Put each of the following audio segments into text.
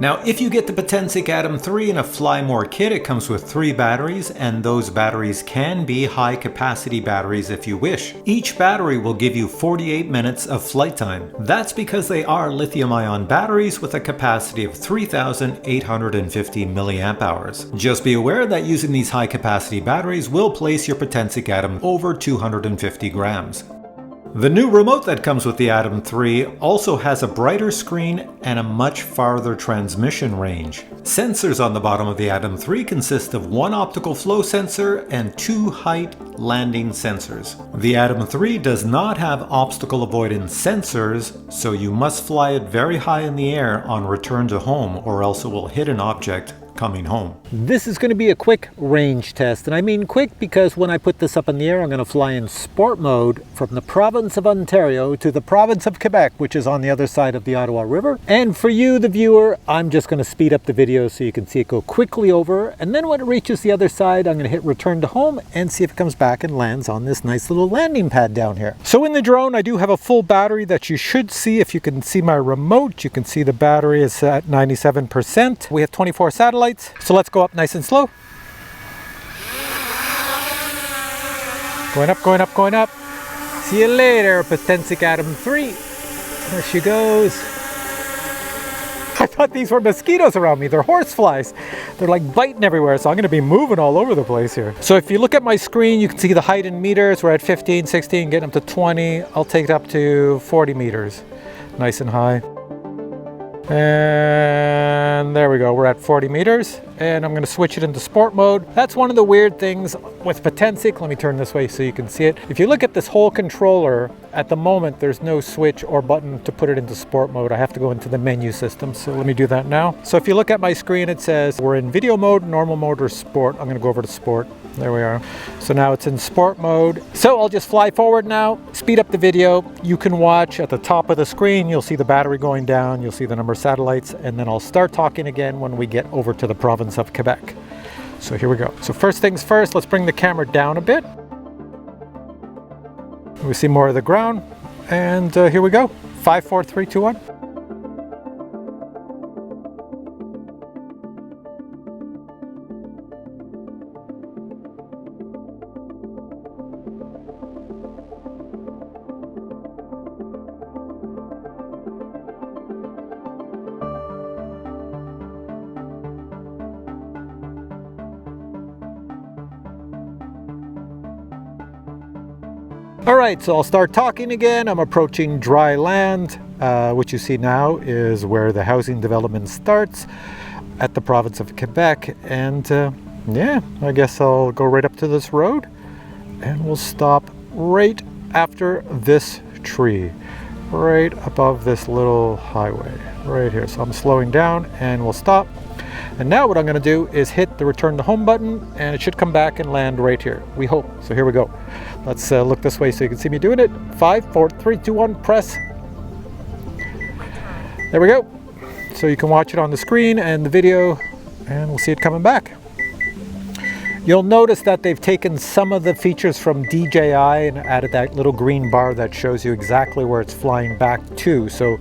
Now, if you get the Potensic ATOM 3 in a Fly More kit, it comes with 3 batteries, and those batteries can be high capacity batteries if you wish. Each battery will give you 48 minutes of flight time. That's because they are lithium-ion batteries with a capacity of 3,850 milliamp hours. Just be aware that using these high capacity batteries will place your Potensic ATOM over 250 grams. The new remote that comes with the ATOM 3 also has a brighter screen and a much farther transmission range. Sensors on the bottom of the ATOM 3 consist of 1 optical flow sensor and 2 height landing sensors. The ATOM 3 does not have obstacle avoidance sensors, so you must fly it very high in the air on return to home, or else it will hit an object coming home. This is going to be a quick range test, and I mean quick because when I put this up in the air, I'm going to fly in sport mode from the province of Ontario to the province of Quebec, which is on the other side of the Ottawa River. And for you, the viewer, I'm just going to speed up the video so you can see it go quickly over, and then when it reaches the other side, I'm going to hit return to home and see if it comes back and lands on this nice little landing pad down here. So in the drone, I do have a full battery that you should see. If you can see my remote, you can see the battery is at 97%. We have 24 satellites. So let's go up nice and slow. Going up, going up, going up. See you later, Potensic ATOM 3. There she goes. I thought these were mosquitoes around me. They're horseflies. They're like biting everywhere, so I'm going to be moving all over the place here. So if you look at my screen, you can see the height in meters. We're at 15, 16, getting up to 20. I'll take it up to 40 meters. Nice and high. And there we go, we're at 40 meters, and I'm going to switch it into sport mode. That's one of the weird things with Potensic. Let me turn this way so you can see it. If you look at this whole controller, at the moment there's no switch or button to put it into sport mode. I have to go into the menu system, so let me do that now. So if you look at my screen, it says we're in video mode, normal mode, or sport. I'm going to go over to sport. There we are. So now it's in sport mode. So I'll just fly forward now, speed up the video. You can watch at the top of the screen. You'll see the battery going down. You'll see the number of satellites. And then I'll start talking again when we get over to the province of Quebec. So here we go. So first things first, let's bring the camera down a bit. We see more of the ground. And here we go. 5, 4, 3, 2, 1. All right, so I'll start talking again. I'm approaching dry land. What you see now is where the housing development starts at the province of Quebec. And yeah, I guess I'll go right up to this road and we'll stop right after this tree, right above this little highway right here. So I'm slowing down and we'll stop. And now what I'm going to do is hit the return to home button, and it should come back and land right here. We hope. So here we go. Let's look this way so you can see me doing it. 5, 4, 3, 2, 1, press. There we go. So you can watch it on the screen and the video, and we'll see it coming back. You'll notice that they've taken some of the features from DJI and added that little green bar that shows you exactly where it's flying back to. So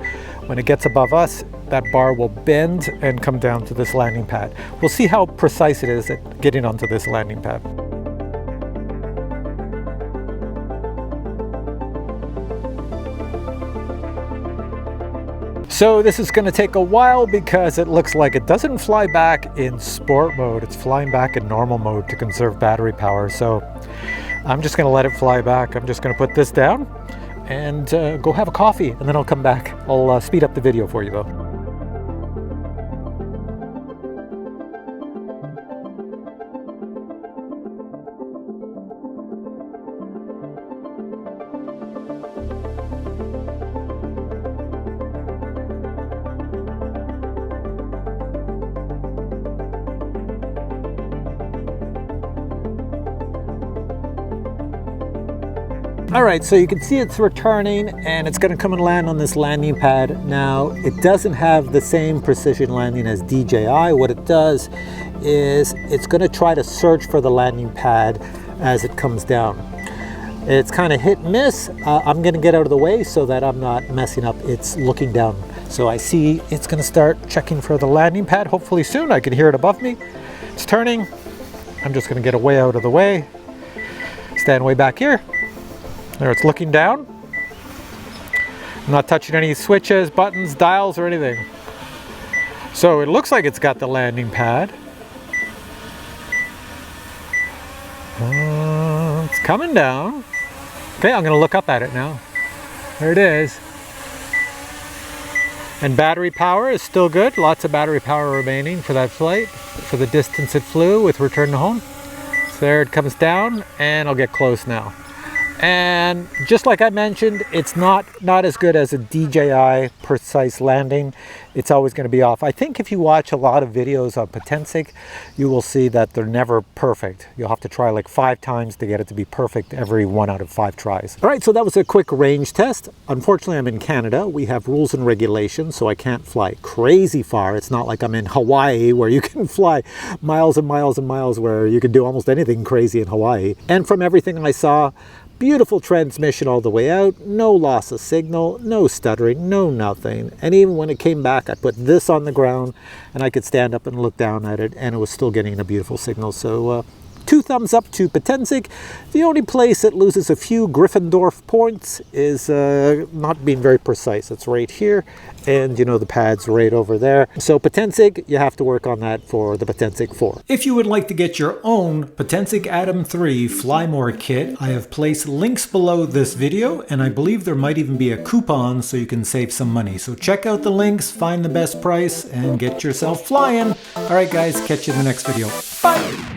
when it gets above us, that bar will bend and come down to this landing pad. We'll see how precise it is at getting onto this landing pad. So this is going to take a while because it looks like it doesn't fly back in sport mode. It's flying back in normal mode to conserve battery power. So I'm just going to let it fly back. I'm just going to put this down and go have a coffee, and then I'll come back. I'll speed up the video for you though. All right, so you can see it's returning and it's going to come and land on this landing pad. Now, it doesn't have the same precision landing as DJI. What it does is it's going to try to search for the landing pad as it comes down. It's kind of hit and miss. I'm going to get out of the way so that I'm not messing up its looking down So I see it's going to start checking for the landing pad. Hopefully soon. I can hear it above me. It's turning. I'm just going to get way out of the way. Stand way back here. There, it's looking down. I'm not touching any switches, buttons, dials, or anything. So it looks like it's got the landing pad. It's coming down. Okay, I'm going to look up at it now. There it is. And battery power is still good. Lots of battery power remaining for that flight, for the distance it flew with return to home. So there it comes down, and I'll get close now. And just like I mentioned, it's not as good as a DJI precise landing. It's always going to be off. I think if you watch a lot of videos on Potensic, you will see that they're never perfect. You'll have to try like 5 times to get it to be perfect every 1 out of 5 tries. All right, so that was a quick range test. Unfortunately, I'm in Canada. We have rules and regulations, so I can't fly crazy far. It's not like I'm in Hawaii where you can fly miles and miles and miles, where you can do almost anything crazy in Hawaii. And from everything I saw, beautiful transmission all the way out, no loss of signal, no stuttering, no nothing. And even when it came back, I put this on the ground and I could stand up and look down at it, and it was still getting a beautiful signal. So 2 thumbs up to Potensic. The only place it loses a few Gryffindor points is not being very precise. It's right here, and you know the pad's right over there. So Potensic, you have to work on that for the Potensic 4. If you would like to get your own Potensic ATOM 3 Fly More kit, I have placed links below this video, and I believe there might even be a coupon so you can save some money. So check out the links, find the best price, and get yourself flying. All right guys, catch you in the next video. Bye!